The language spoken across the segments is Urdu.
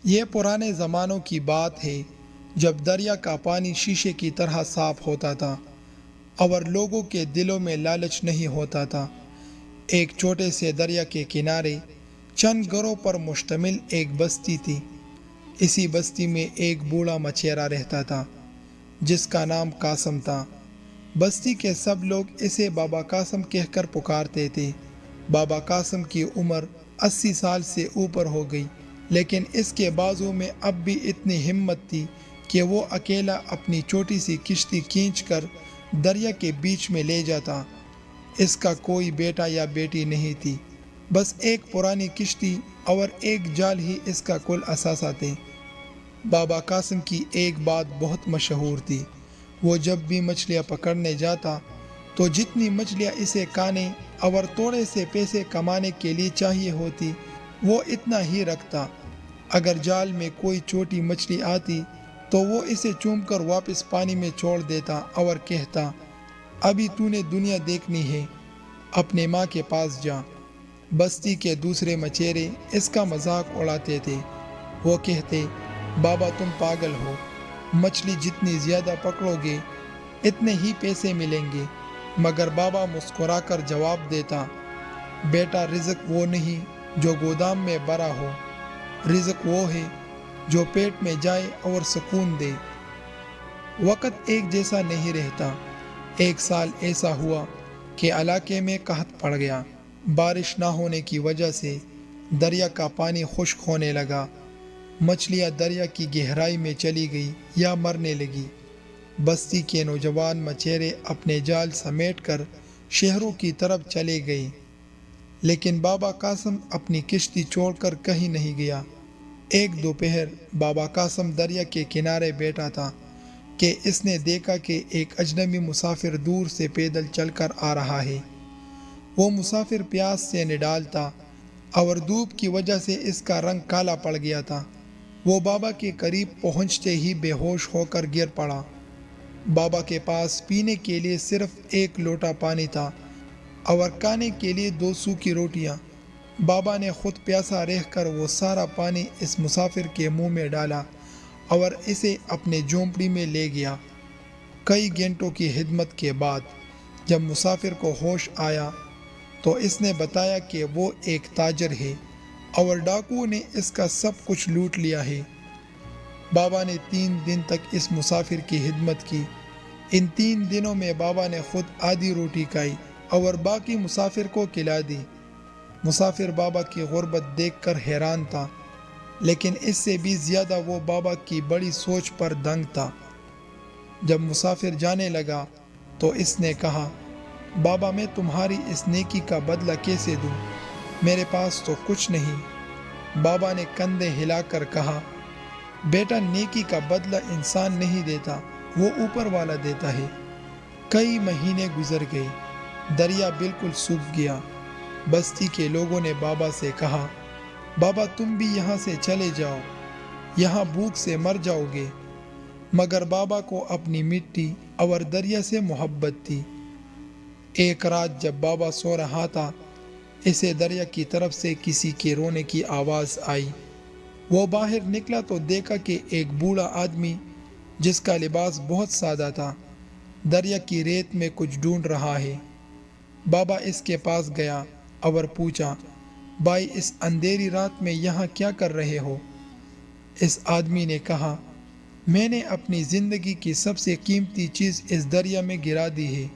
یہ پرانے زمانوں کی بات ہے جب دریا کا پانی شیشے کی طرح صاف ہوتا تھا اور لوگوں کے دلوں میں لالچ نہیں ہوتا تھا۔ ایک چھوٹے سے دریا کے کنارے چند گھروں پر مشتمل ایک بستی تھی۔ اسی بستی میں ایک بوڑھا مچھیرا رہتا تھا جس کا نام قاسم تھا۔ بستی کے سب لوگ اسے بابا قاسم کہہ کر پکارتے تھے۔ بابا قاسم کی عمر 80 سال سے اوپر ہو گئی، لیکن اس کے بازو میں اب بھی اتنی ہمت تھی کہ وہ اکیلا اپنی چھوٹی سی کشتی کھینچ کر دریا کے بیچ میں لے جاتا۔ اس کا کوئی بیٹا یا بیٹی نہیں تھی، بس ایک پرانی کشتی اور ایک جال ہی اس کا کل اثاثہ تھے۔ بابا قاسم کی ایک بات بہت مشہور تھی۔ وہ جب بھی مچھلیاں پکڑنے جاتا تو جتنی مچھلیاں اسے کھانے اور تھوڑے سے پیسے کمانے کے لیے چاہیے ہوتی وہ اتنا ہی رکھتا۔ اگر جال میں کوئی چھوٹی مچھلی آتی تو وہ اسے چوم کر واپس پانی میں چھوڑ دیتا اور کہتا، ابھی تو نے دنیا دیکھنی ہے، اپنے ماں کے پاس جا۔ بستی کے دوسرے مچھیرے اس کا مذاق اڑاتے تھے۔ وہ کہتے، بابا تم پاگل ہو، مچھلی جتنی زیادہ پکڑو گے اتنے ہی پیسے ملیں گے۔ مگر بابا مسکرا کر جواب دیتا، بیٹا رزق وہ نہیں جو گودام میں بھرا ہو، رزق وہ ہے جو پیٹ میں جائے اور سکون دے۔ وقت ایک جیسا نہیں رہتا۔ ایک سال ایسا ہوا کہ علاقے میں قحط پڑ گیا۔ بارش نہ ہونے کی وجہ سے دریا کا پانی خشک ہونے لگا۔ مچھلیاں دریا کی گہرائی میں چلی گئی یا مرنے لگی۔ بستی کے نوجوان مچھیرے اپنے جال سمیٹ کر شہروں کی طرف چلے گئے، لیکن بابا قاسم اپنی کشتی چھوڑ کر کہیں نہیں گیا۔ ایک دوپہر بابا قاسم دریا کے کنارے بیٹھا تھا کہ اس نے دیکھا کہ ایک اجنبی مسافر دور سے پیدل چل کر آ رہا ہے۔ وہ مسافر پیاس سے نڈال تھا اور دھوپ کی وجہ سے اس کا رنگ کالا پڑ گیا تھا۔ وہ بابا کے قریب پہنچتے ہی بے ہوش ہو کر گر پڑا۔ بابا کے پاس پینے کے لیے صرف ایک لوٹا پانی تھا اور کھانے کے لیے 2 سوکھی روٹیاں۔ بابا نے خود پیاسا رہ کر وہ سارا پانی اس مسافر کے منہ میں ڈالا اور اسے اپنے جھونپڑی میں لے گیا۔ کئی گھنٹوں کی خدمت کے بعد جب مسافر کو ہوش آیا تو اس نے بتایا کہ وہ ایک تاجر ہے اور ڈاکو نے اس کا سب کچھ لوٹ لیا ہے۔ بابا نے 3 دن تک اس مسافر کی خدمت کی۔ ان 3 دنوں میں بابا نے خود آدھی روٹی کھائی اور باقی مسافر کو کھلا دی۔ مسافر بابا کی غربت دیکھ کر حیران تھا، لیکن اس سے بھی زیادہ وہ بابا کی بڑی سوچ پر دنگ تھا۔ جب مسافر جانے لگا تو اس نے کہا، بابا میں تمہاری اس نیکی کا بدلہ کیسے دوں؟ میرے پاس تو کچھ نہیں۔ بابا نے کندھے ہلا کر کہا، بیٹا نیکی کا بدلہ انسان نہیں دیتا، وہ اوپر والا دیتا ہے۔ کئی مہینے گزر گئے، دریا بالکل سوکھ گیا۔ بستی کے لوگوں نے بابا سے کہا، بابا تم بھی یہاں سے چلے جاؤ، یہاں بھوک سے مر جاؤ گے۔ مگر بابا کو اپنی مٹی اور دریا سے محبت تھی۔ ایک رات جب بابا سو رہا تھا، اسے دریا کی طرف سے کسی کے رونے کی آواز آئی۔ وہ باہر نکلا تو دیکھا کہ ایک بوڑھا آدمی جس کا لباس بہت سادہ تھا دریا کی ریت میں کچھ ڈھونڈ رہا ہے۔ بابا اس کے پاس گیا اور پوچھا، بھائی اس اندھیری رات میں یہاں کیا کر رہے ہو؟ اس آدمی نے کہا، میں نے اپنی زندگی کی سب سے قیمتی چیز اس دریا میں گرا دی ہے۔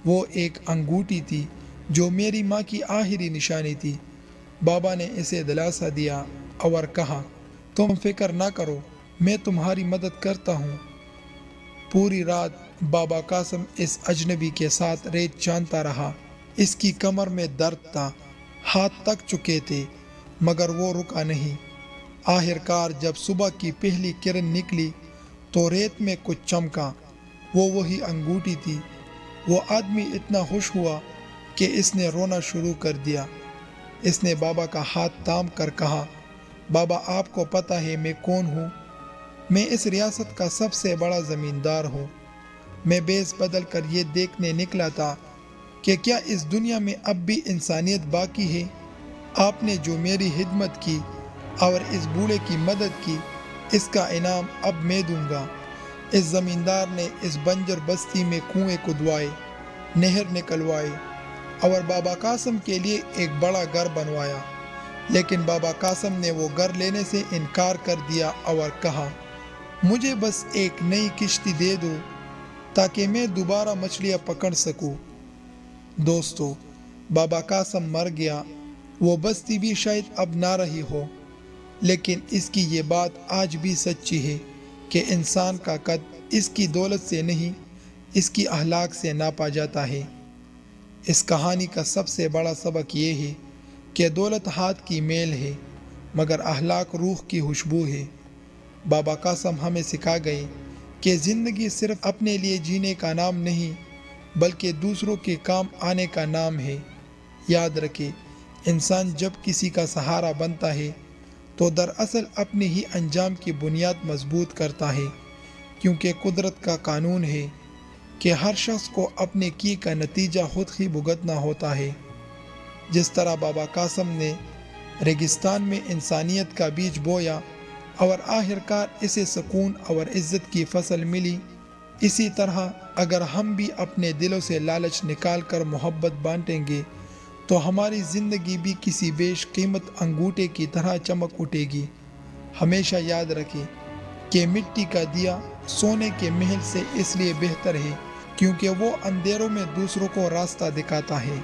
وہ ایک انگوٹھی تھی جو میری ماں کی آخری نشانی تھی۔ بابا نے اسے دلاسا دیا اور کہا، تم فکر نہ کرو، میں تمہاری مدد کرتا ہوں۔ پوری رات بابا قاسم اس اجنبی کے ساتھ ریت چاندتا رہا۔ اس کی کمر میں درد تھا، ہاتھ تک چکے تھے، مگر وہ رکا نہیں۔ آخر کار جب صبح کی پہلی کرن نکلی تو ریت میں کچھ چمکا۔ وہ وہی انگوٹھی تھی۔ وہ آدمی اتنا خوش ہوا کہ اس نے رونا شروع کر دیا۔ اس نے بابا کا ہاتھ تھام کر کہا، بابا آپ کو پتہ ہے میں کون ہوں؟ میں اس ریاست کا سب سے بڑا زمیندار ہوں۔ میں بیس بدل کر یہ دیکھنے نکلا تھا کہ کیا اس دنیا میں اب بھی انسانیت باقی ہے۔ آپ نے جو میری خدمت کی اور اس بوڑھے کی مدد کی، اس کا انعام اب میں دوں گا۔ اس زمیندار نے اس بنجر بستی میں کنویں کھدوائے، نہر نکلوائی اور بابا قاسم کے لیے ایک بڑا گھر بنوایا، لیکن بابا قاسم نے وہ گھر لینے سے انکار کر دیا اور کہا، مجھے بس ایک نئی کشتی دے دو تاکہ میں دوبارہ مچھلیاں پکڑ سکوں۔ دوستو، بابا قاسم مر گیا، وہ بستی بھی شاید اب نہ رہی ہو، لیکن اس کی یہ بات آج بھی سچی ہے کہ انسان کا قد اس کی دولت سے نہیں، اس کی اخلاق سے ناپا جاتا ہے۔ اس کہانی کا سب سے بڑا سبق یہ ہے کہ دولت ہاتھ کی میل ہے، مگر اخلاق روح کی خوشبو ہے۔ بابا قاسم ہمیں سکھا گئے کہ زندگی صرف اپنے لیے جینے کا نام نہیں، بلکہ دوسروں کے کام آنے کا نام ہے۔ یاد رکھے، انسان جب کسی کا سہارا بنتا ہے تو دراصل اپنے ہی انجام کی بنیاد مضبوط کرتا ہے، کیونکہ قدرت کا قانون ہے کہ ہر شخص کو اپنے کیے کا نتیجہ خود ہی بھگتنا ہوتا ہے۔ جس طرح بابا قاسم نے ریگستان میں انسانیت کا بیج بویا اور آخرکار اسے سکون اور عزت کی فصل ملی، اسی طرح اگر ہم بھی اپنے دلوں سے لالچ نکال کر محبت بانٹیں گے تو ہماری زندگی بھی کسی بیش قیمت انگوٹھے کی طرح چمک اٹھے گی۔ ہمیشہ یاد رکھیں کہ مٹی کا دیا سونے کے محل سے اس لیے بہتر ہے کیونکہ وہ اندھیروں میں دوسروں کو راستہ دکھاتا ہے۔